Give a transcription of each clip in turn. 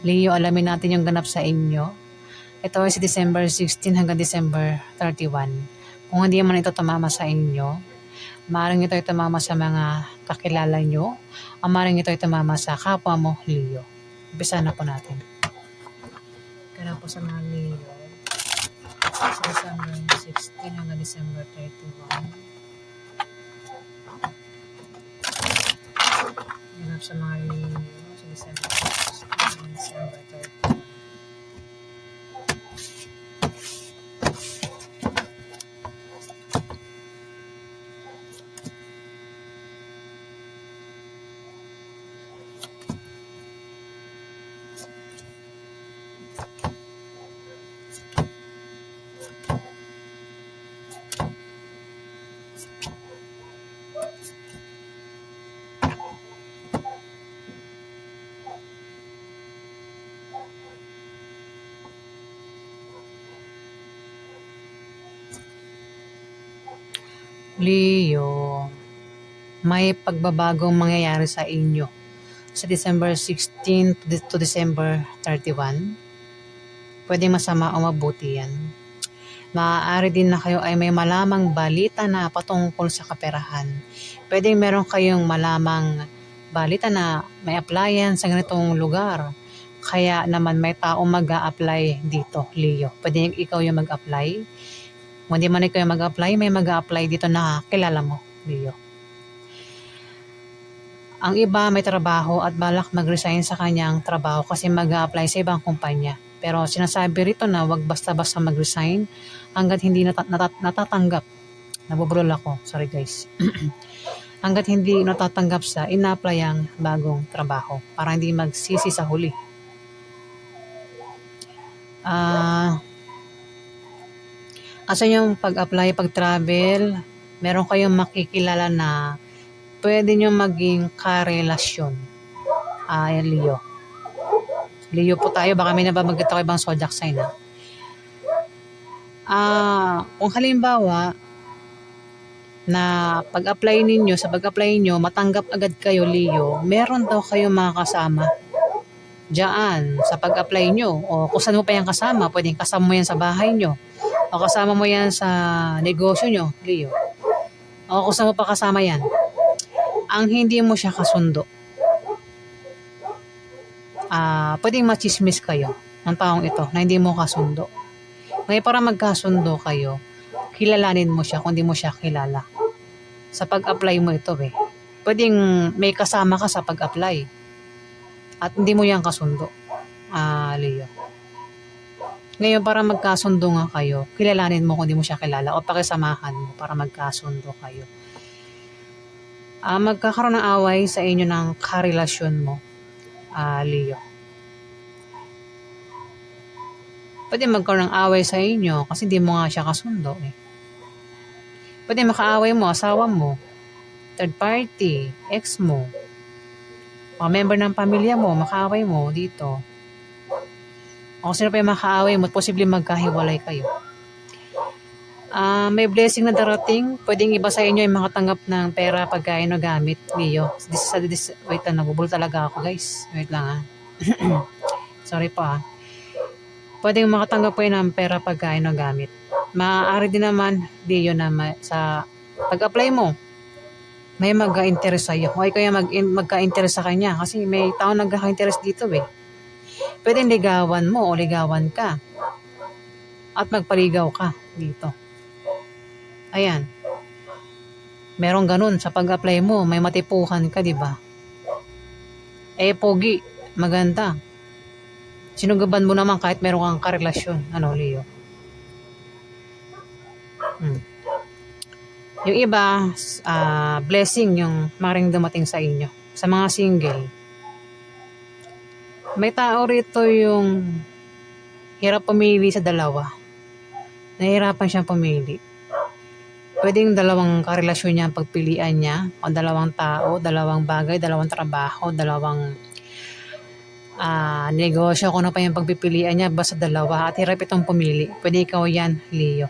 Leo, alamin natin yung ganap sa inyo. Ito ay si December 16 hanggang December 31. Kung hindi man ito tumama sa inyo, maaaring ito ay tumama sa mga kakilala nyo, o maaaring ito ay tumama sa kapwa mo, Leo. Umpisa na po natin. Ganap po sa mga Leo, sa December 16 hanggang December 31. Ganap sa mga Leo, sa December 16 hanggang December 31. Leo, may pagbabagong mangyayari sa inyo sa December 16 to December 31. Pwede masama o mabuti yan. Maaari din na kayo ay may malamang balita na patungkol sa kaperahan. Pwede meron kayong malamang balita na may applyan sa ganitong lugar. Kaya naman may taong mag-a-apply dito, Leo. Pwede ikaw yung mag-apply. Kung hindi man ikaw yung mag-apply, may mag-apply dito na kilala mo, Leo. Ang iba may trabaho at balak mag-resign sa kanyang trabaho kasi mag-a-apply sa ibang kumpanya. Pero sinasabi rito na wag basta-basta mag-resign hanggat hindi natatanggap. Nabubulol ako, sorry guys. Hanggat hindi natatanggap sa ina-apply ang bagong trabaho para hindi magsisi sa huli. Asa yung pag-apply, pag-travel, meron kayong makikilala na pwede nyo maging karelasyon. Leo. Leo po tayo, baka may nababanggit ako ibang zodiac sign kung halimbawa na pag-apply ninyo, sa pag-apply nyo, matanggap agad kayo, Leo, meron daw kayong mga kasama diyan sa pag-apply nyo. O kung saan mo pa yan kasama, pwedeng kasama mo yan sa bahay nyo. O kasama mo yan sa negosyo nyo, Leo. O kung saan mo pa kasama yan. Ang hindi mo siya kasundo. Pwedeng machismis kayo ng taong ito na hindi mo kasundo. Ngayon para magkasundo kayo, kilalanin mo siya kung hindi mo siya kilala. Sa pag-apply mo ito pwedeng may kasama ka sa pag-apply at hindi mo yan kasundo, Leo. Ngayon para magkasundo nga kayo, kilalanin mo kung hindi mo siya kilala o pakisamahan mo para magkasundo kayo. Magkakaroon ng away sa inyo ng karelasyon mo, Leo. Pwede magkaroon ng away sa inyo kasi hindi mo nga siya kasundo Pwede makaaway mo, asawa mo, third party, ex mo, o member ng pamilya mo, makaaway mo dito. O sino pa yung makaaway mo, posibleng magkahiwalay kayo. May blessing na darating, pwedeng iba sa inyo ay makatanggap ng pera, pagkain o gamit, Leo. Wait lang, nabubul talaga ako guys. Wait lang Sorry po Pwedeng makatanggap kayo ng pera, pagkain o gamit. Maaari din naman, Leo, na sa pag-apply mo, may mag-a-interest sa'yo. O ikaw yung magka-interest sa kanya kasi may tao nagka-interest dito Pwedeng ligawan mo o ligawan ka at magpaligaw ka dito. Ayan. Merong ganun sa pag-apply mo, may matipuhan ka, di ba? Pogi, maganda. Sinugaban mo naman kahit meron kang karelasyon, Leo. Yung iba, blessing yung maring dumating sa inyo. Sa mga single, may tao rito yung hirap pumili sa dalawa. Nahihirapan siyang pumili. Pwedeng dalawang karelasyon niya ang pagpilian niya, o dalawang tao, dalawang bagay, dalawang trabaho, dalawang negosyo, kung ano pa yung pagpipilian niya, basta dalawa, at hirap itong pumili. Pwede ikaw yan, Leo.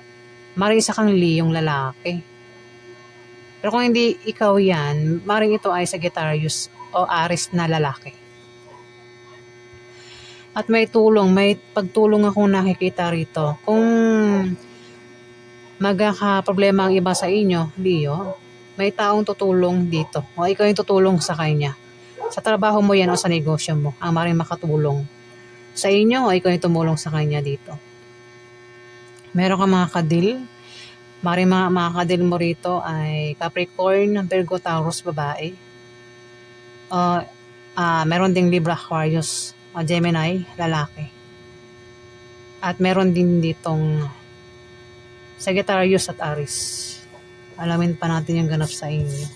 Maring isa kang Leong lalaki. Pero kung hindi ikaw yan, maring ito ay Sagittarius o Aries na lalaki. At may pagtulong akong nakikita rito. Kung magkakaproblema ang iba sa inyo, Leo, may taong tutulong dito. O ikaw yung tutulong sa kanya. Sa trabaho mo yan o sa negosyo mo, ang maring makatulong sa inyo o ikaw yung tumulong sa kanya dito. Meron ka mga kadil. Maring mga kadil mo rito ay Capricorn, Virgo, Taurus, babae. Meron ding Libra, Aquarius, o Gemini, lalaki. At meron din ditong Sagittarius at Aries. Alamin pa natin yung ganap sa inyo.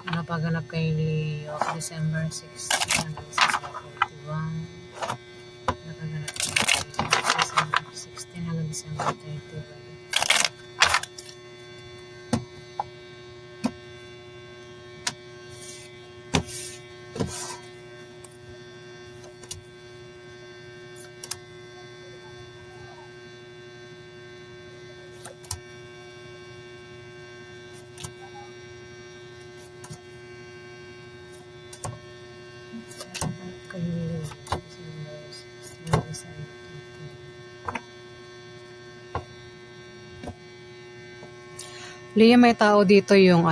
Ano pa ganap kay Leo? December 16 hanggang December 31. Ano pa ganap kay Leo? December 16 hanggang December 31. Leo, may tao dito yung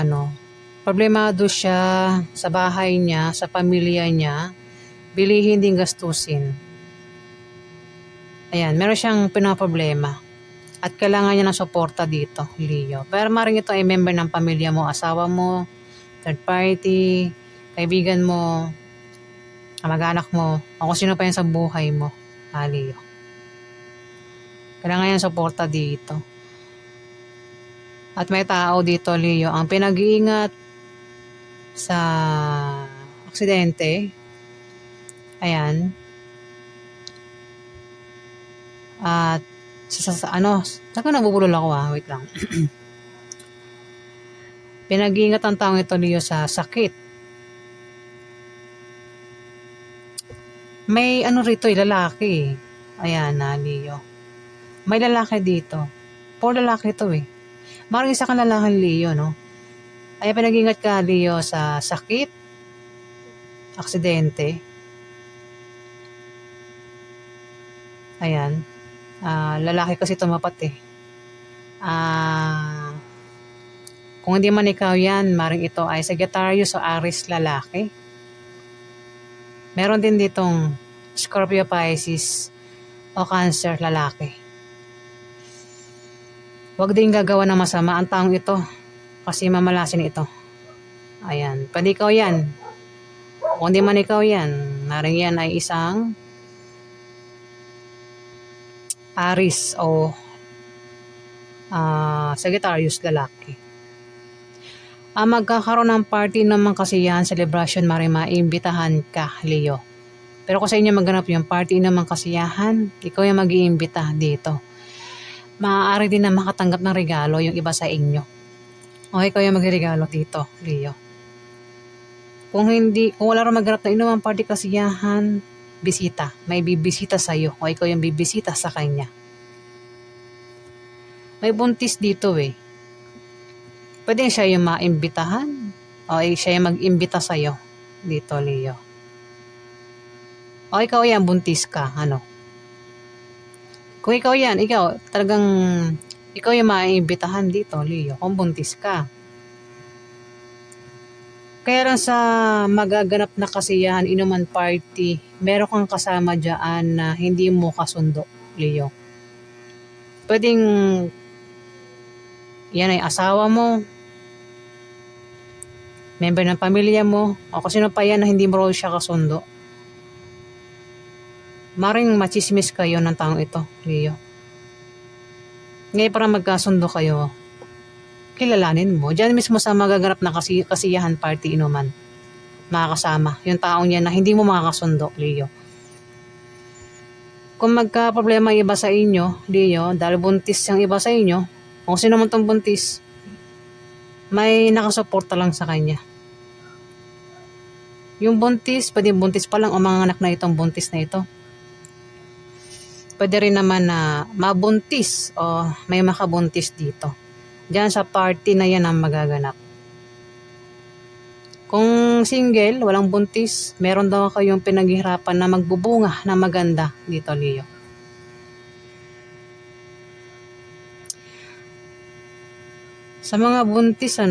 problemado siya sa bahay niya, sa pamilya niya, bilihin din gastusin. Ayan, meron siyang pinaproblema at kailangan niya ng suporta dito, Leo. Pero maring ito ay member ng pamilya mo, asawa mo, third party, kaibigan mo, kamag-anak mo, o kung sino pa yan sa buhay mo, Leo. Kailangan niya ng suporta dito. At may tao dito, Leo, ang pinag-iingat sa aksidente. Ayan. At saka nabubulol ako wait lang. Pinag-iingat ang taong ito, Leo, sa sakit. May rito, lalaki. Ayan Leo. May lalaki dito. 4 lalaki ito Maring isa kang lalaki, Leo, no? Ay pinag-ingat ka, Leo, sa sakit, aksidente. Ayan. Lalaki kasi tumapat kung hindi man ikaw yan, maring ito ay Sagittarius o Aries, lalaki. Meron din ditong Scorpio, Pisces o Cancer, lalaki. Huwag din gagawa ng masama ang taong ito kasi mamalasin ito. Ayan. Pwede ikaw yan. Kung di man ikaw yan, maring yan ay isang Aries o Sagittarius, lalaki. Magkakaroon ng party naman kasiyahan, celebration, maring maimbitahan ka, Leo. Pero kung sa inyo maganap yung party naman kasiyahan, ikaw yung mag-iimbita dito. Maaari din na makatanggap ng regalo yung iba sa inyo. O ikaw yung magregalo dito, Leo. Kung wala rin maganap na inumang party kasiyahan, bisita. May bibisita sa iyo o ikaw yung bibisita sa kanya. May buntis dito Pwede siya yung maimbitahan o siya yung mag-imbita sa iyo dito, Leo. O ikaw yan, buntis ka, Kung ikaw yan, ikaw yung maimbitahan dito, Leo, kung buntis ka. Kaya lang sa magaganap na kasiyahan, inuman party, meron kang kasama dyan na hindi mo kasundo, Leo. Pwedeng yan ay asawa mo, member ng pamilya mo, o kung sino pa yan na hindi mo siya kasundo. Maring machismis kayo ng taong ito, Leo. Ngayon para magkasundo kayo, kilalanin mo. Diyan mismo sa magaganap na kasiyahan party inuman. Makakasama. Yung taong yan na hindi mo makakasundo, Leo. Kung magka-problema iba sa inyo, Leo, dahil buntis yung iba sa inyo, kung sino man tong buntis, may nakasuporta lang sa kanya. Yung buntis, pwede buntis pa lang o mga anak na itong buntis na ito. Pwede rin naman na mabuntis o may makabuntis dito. Diyan sa party na yan ang magaganap. Kung single, walang buntis, meron daw kayong pinaghihirapan na magbubunga na maganda dito, Leo. Sa mga buntis,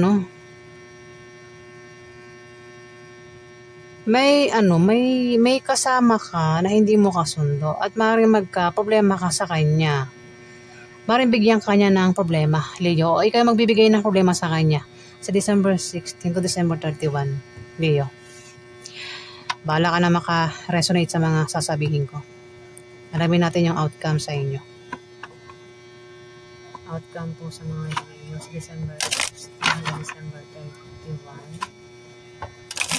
may kasama ka na hindi mo kasundo at maaaring magka-problema ka sa kanya. Maaaring bigyan kanya ng problema, Leo, o ikaw magbibigay ng problema sa kanya sa December 16 to December 31, Leo. Bahala ka na maka-resonate sa mga sasabihin ko. Alamin natin yung outcome sa inyo. Outcome po sa mga Leo sa December 16 to December 31.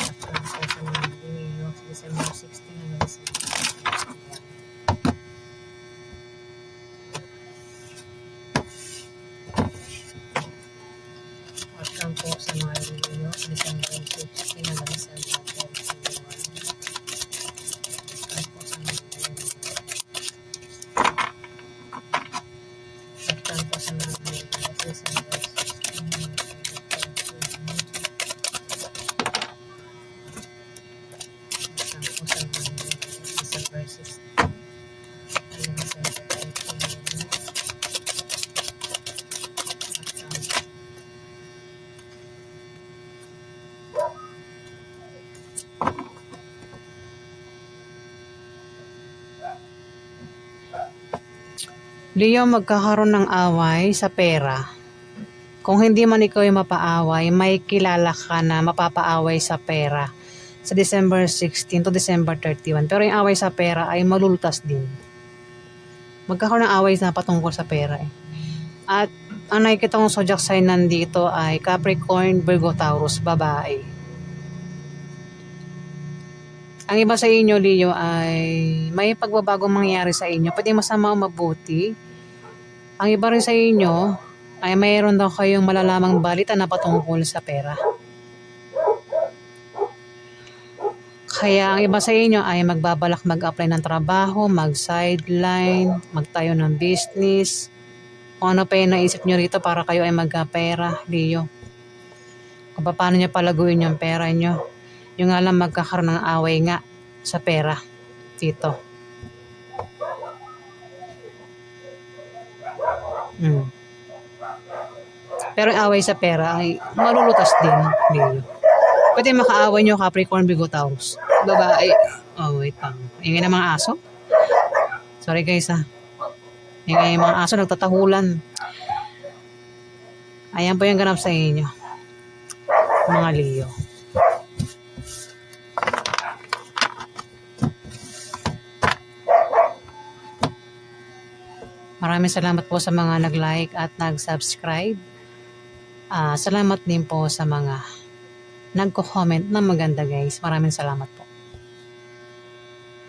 Outcome po sa mga Leo sa December 16 to December 31. Outcome po sa mga Leo sa December 16 to December 31. Leo, magkakaroon ng away sa pera. Kung hindi man ikaw yung mapaaway, may kilala ka na mapapaaway sa pera sa December 16 to December 31. Pero yung away sa pera ay malulutas din. Magkakaroon ng away na patungkol sa pera eh. At ang nakikita kong zodiac sign nandito ay Capricorn, Virgo, Taurus, babae. Ang iba sa inyo, Leo, ay may pagbabagong mangyayari sa inyo. Pwede masama o mabuti. Ang iba rin sa inyo ay mayroon daw kayong malalamang balita na patungkol sa pera. Kaya ang iba sa inyo ay magbabalak mag-apply ng trabaho, mag-sideline, magtayo ng business. Kung ano pa yung naisip nyo rito para kayo ay magkapera, Leo. Kung paano nyo palaguin yung pera nyo. Yung nga lang magkakaroon ng away nga sa pera dito. Pero yung away sa pera ay malulutas din, Leo. Pwede makaaway nyo Capricorn, Virgo, Taurus. Babae. Oh, wait lang. Ingay ng mga aso. Sorry guys ha. Ingay ng mga aso nagtatahulan. Ayan po yung ganap sa inyo. Mga Leo. Maraming salamat po sa mga nag-like at nag-subscribe. Salamat din po sa mga nagko-comment na maganda guys. Maraming salamat po.